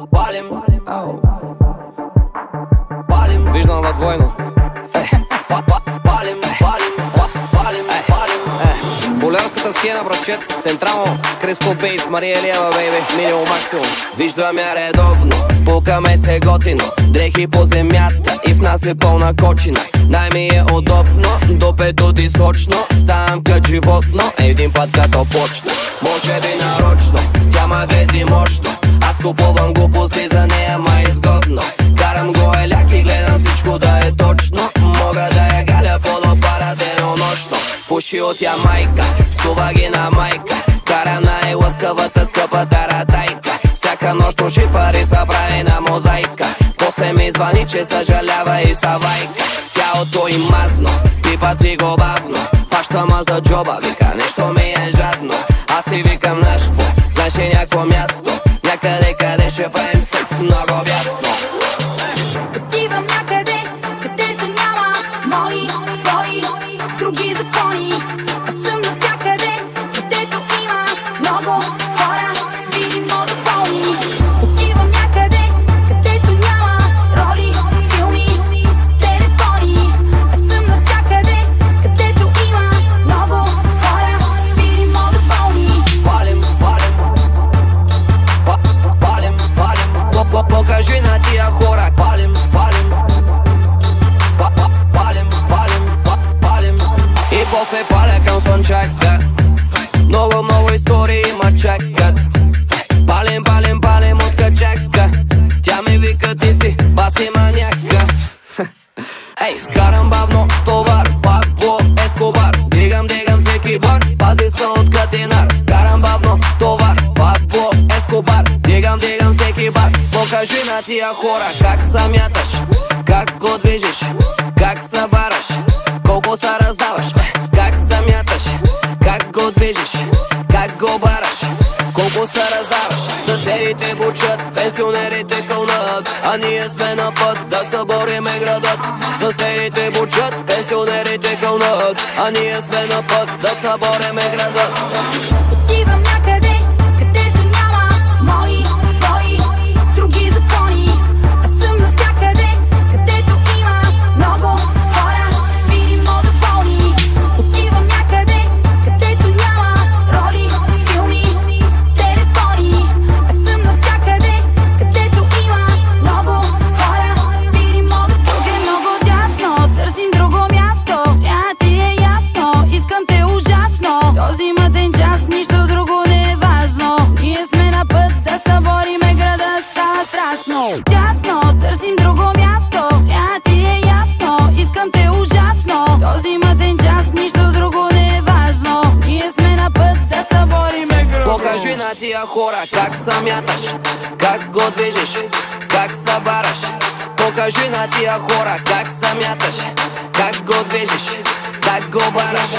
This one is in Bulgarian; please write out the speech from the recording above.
Палим, палим, виждам във двойно. Палим, болярската схема, братчет. Централно, Криско Бейс, Мария Елиева, бейби, минимум максимум. Виждам я редовно, пукаме се готино. Дрехи по земята и в нас е пълна кочина. Най ми е удобно, до петоти сочно. Ставам кът животно, един път като почна. Може би нарочно, тя ма грези мощно. Аз купувам глупости за нея, ма изгодно. Карам го еляк и гледам всичко да е точно. Мога да я галя подопара денонощно. Пуши от Ямайка, псува ги на майка. Кара най-лъскавата скъпа таратайка. Всяка нощ уши пари са прави на мозайка. После ми звъни, че съжалява и савайка. Тялото им мазно, пипа си го бавно. Фаща ма за джоба, вика нещо ми е жадно. Аз си викам нашкво, знаеш ли някакво място? Някъде къде ще правим секс много бясно. Отивам някъде, където няма мои, твои, други закони. Аз съм навсякъде, където има много хора, видимо доволни. Отивам някъде, където няма роли, филми, телефони. Аз съм навсякъде, където има много хора, видимо доволни. Палим, покажи на тия хора. Палим, и после паля към слънчака. Много истории ма чакат. Палим от качака. Тя ми вика ти си баси маняка. Ей, карам бавно товар, Пабло Ескобар. Дигам всеки бар, пази се от катинар. Карам бавно товар, Пабло Ескобар. Дигам всеки бар. Покажи на тия хора как се мяташ, как го движиш, как се бараш, колко се раздаваш. Как се мяташ, как го движиш, как го бараш, колко се раздаваш. Съседите бучат, пенсионерите кълнат, а ние сме на път да събориме градът. Съседите бучат, пенсионерите кълнат, а ние сме на път да събориме градът. Отивам някъде, където няма мои, твои, други закони. Аз съм навсякъде, където има много хора, видимо доволни. Отивам някъде, където няма роли, филми, телефони. Аз съм навсякъде, където има много хора, видимо доволни. Тук е много дясно, търсим друго място. Трябва ти е ясно, искам те ужасно. Този мъден час, нищо друго не е важно. Ние сме на път да събориме града, става страшно. Дясно, търсим друго място. Трябва ти е ясно, искам те ужасно. Този мъден час, нищо друго не е важно. Ние сме на път да събориме града. Покажи на тия хора как се мяташ, как го движиш, как се бараш. Покажи на тия хора как се мяташ, как го движиш, как го бараш.